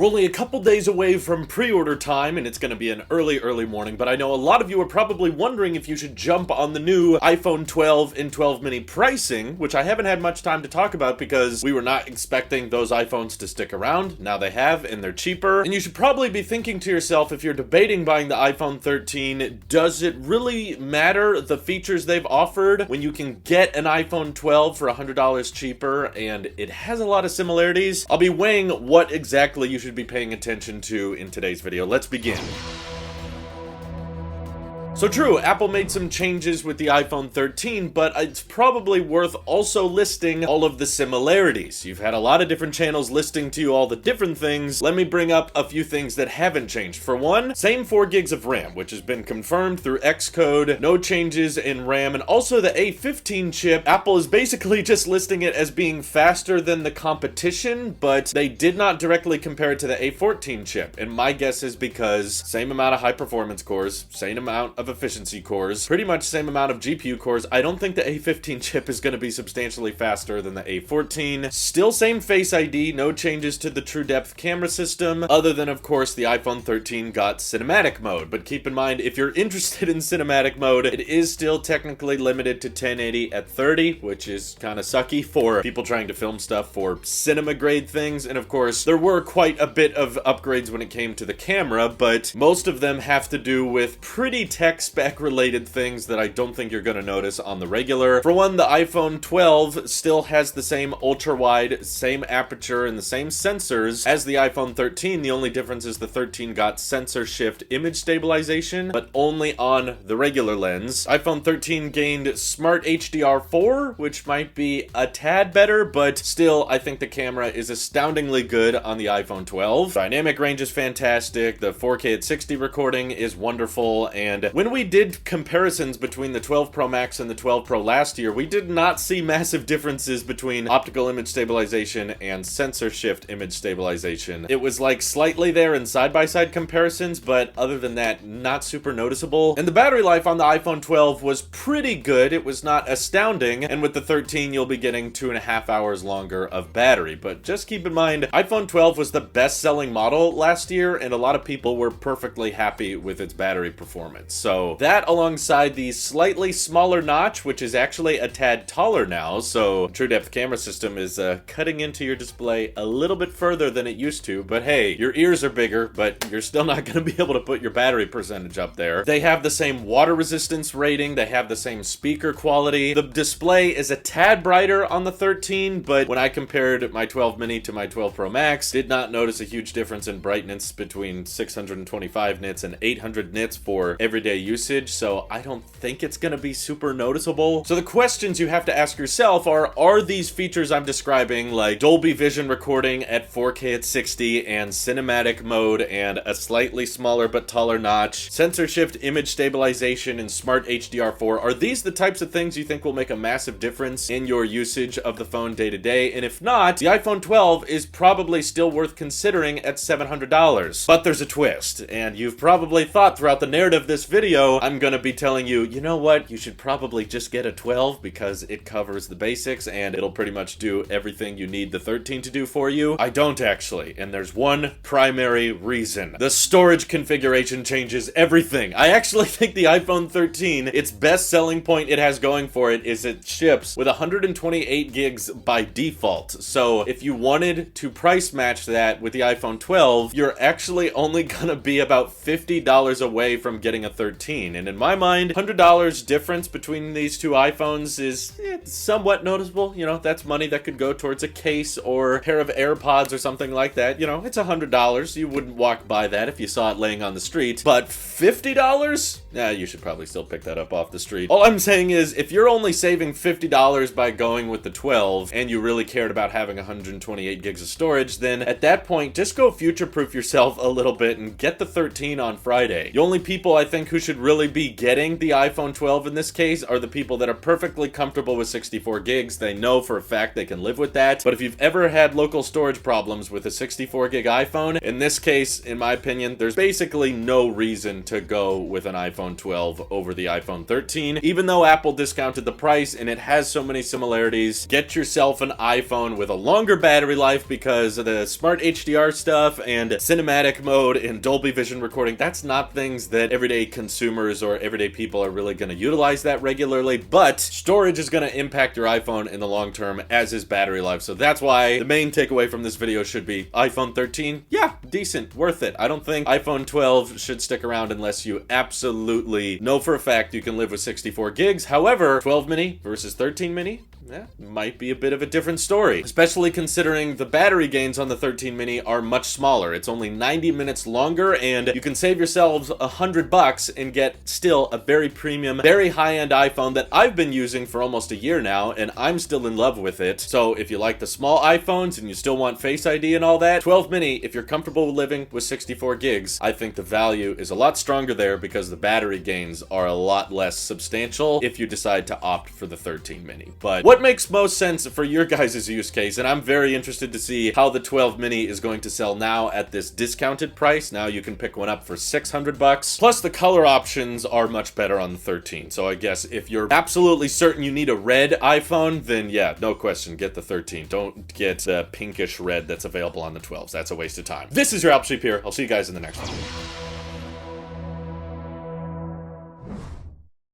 We're only a couple days away from pre-order time, and it's going to be an early morning, but I know a lot of you are probably wondering if you should jump on the new iPhone 12 and 12 mini pricing, which I haven't had much time to talk about because we were not expecting those iPhones to stick around. Now they have, and they're cheaper. And you should probably be thinking to yourself, if you're debating buying the iPhone 13, does it really matter the features they've offered when you can get an iPhone 12 for $100 cheaper, and it has a lot of similarities? I'll be weighing what exactly you should be paying attention to in today's video. Let's begin. So true, Apple made some changes with the iPhone 13, but it's probably worth also listing all of the similarities. You've had a lot of different channels listing to you all the different things. Let me bring up a few things that haven't changed. For one, same 4 gigs of RAM, which has been confirmed through Xcode, no changes in RAM, and also the A15 chip. Apple is basically just listing it as being faster than the competition, but they did not directly compare it to the A14 chip, and my guess is because same amount of high performance cores, same amount of efficiency cores, pretty much same amount of GPU cores. I don't think the A15 chip is going to be substantially faster than the A14. Still same Face ID, no changes to the true depth camera system, other than of course the iPhone 13 got cinematic mode. But keep in mind, if you're interested in cinematic mode, it is still technically limited to 1080 at 30, which is kind of sucky for people trying to film stuff for cinema grade things. And of course, there were quite a bit of upgrades when it came to the camera, but most of them have to do with pretty tech spec related things that I don't think you're going to notice on the regular. For one, the iPhone 12 still has the same ultra wide, same aperture, and the same sensors as the iPhone 13. The only difference is the 13 got sensor shift image stabilization, but only on the regular lens. iPhone 13 gained Smart HDR4, which might be a tad better, but still I think the camera is astoundingly good on the iPhone 12. Dynamic range is fantastic, the 4K at 60 recording is wonderful, and when we did comparisons between the 12 Pro Max and the 12 Pro last year, we did not see massive differences between optical image stabilization and sensor shift image stabilization. It was like slightly there in side-by-side comparisons, but other than that, not super noticeable. And the battery life on the iPhone 12 was pretty good. It was not astounding, and with the 13, you'll be getting 2.5 hours longer of battery. But just keep in mind, iPhone 12 was the best-selling model last year, and a lot of people were perfectly happy with its battery performance. So that alongside the slightly smaller notch, which is actually a tad taller now, so true depth camera system is cutting into your display a little bit further than it used to, but hey, your ears are bigger, but you're still not going to be able to put your battery percentage up there. They have the same water resistance rating, they have the same speaker quality. The display is a tad brighter on the 13, but when I compared my 12 mini to my 12 Pro Max, did not notice a huge difference in brightness between 625 nits and 800 nits for everyday usage, so I don't think it's going to be super noticeable. So the questions you have to ask yourself are these features I'm describing, like Dolby Vision recording at 4K at 60 and cinematic mode and a slightly smaller but taller notch, sensor shift image stabilization and Smart HDR4, are these the types of things you think will make a massive difference in your usage of the phone day to day? And if not, the iPhone 12 is probably still worth considering at $700. But there's a twist, and you've probably thought throughout the narrative of this video, I'm gonna be telling you, you know what, you should probably just get a 12 because it covers the basics and it'll pretty much do everything you need the 13 to do for you. I don't actually, and there's one primary reason. The storage configuration changes everything. I actually think the iPhone 13, its best selling point it has going for it is it ships with 128 gigs by default. So if you wanted to price match that with the iPhone 12, you're actually only gonna be about $50 away from getting a 13, and in my mind, $100 difference between these two iPhones is somewhat noticeable. You know, that's money that could go towards a case or a pair of AirPods or something like that. You know, it's $100. You wouldn't walk by that if you saw it laying on the street, but $50? Yeah, you should probably still pick that up off the street. All I'm saying is, if you're only saving $50 by going with the 12 and you really cared about having 128 gigs of storage, then at that point, just go future-proof yourself a little bit and get the 13 on Friday. The only people I think who should should really be getting the iPhone 12 in this case are the people that are perfectly comfortable with 64 gigs. They know for a fact they can live with that. But if you've ever had local storage problems with a 64 gig iPhone, in this case, in my opinion, there's basically no reason to go with an iPhone 12 over the iPhone 13. Even though Apple discounted the price and it has so many similarities, get yourself an iPhone with a longer battery life, because the smart HDR stuff and cinematic mode and Dolby Vision recording, that's not things that everyday consumers or everyday people are really going to utilize that regularly. But storage is going to impact your iPhone in the long term, as is battery life. So that's why the main takeaway from this video should be iPhone 13, yeah, decent, worth it. I don't think iPhone 12 should stick around unless you absolutely know for a fact you can live with 64 gigs. However, 12 mini versus 13 mini, yeah, might be a bit of a different story, especially considering the battery gains on the 13 mini are much smaller. It's only 90 minutes longer, and you can save yourselves $100 and get still a very premium, very high-end iPhone that I've been using for almost a year now, and I'm still in love with it. So if you like the small iPhones and you still want Face ID and all that, 12 mini, if you're comfortable living with 64 gigs, I think the value is a lot stronger there because the battery gains are a lot less substantial if you decide to opt for the 13 mini. But what makes most sense for your guys' use case, and I'm very interested to see how the 12 mini is going to sell now at this discounted price. Now you can pick one up for $600. Plus the color options are much better on the 13. So I guess if you're absolutely certain you need a red iPhone, then yeah, no question, get the 13. Don't get the pinkish red that's available on the 12s. That's a waste of time. This is your Alp Sheep here. I'll see you guys in the next one.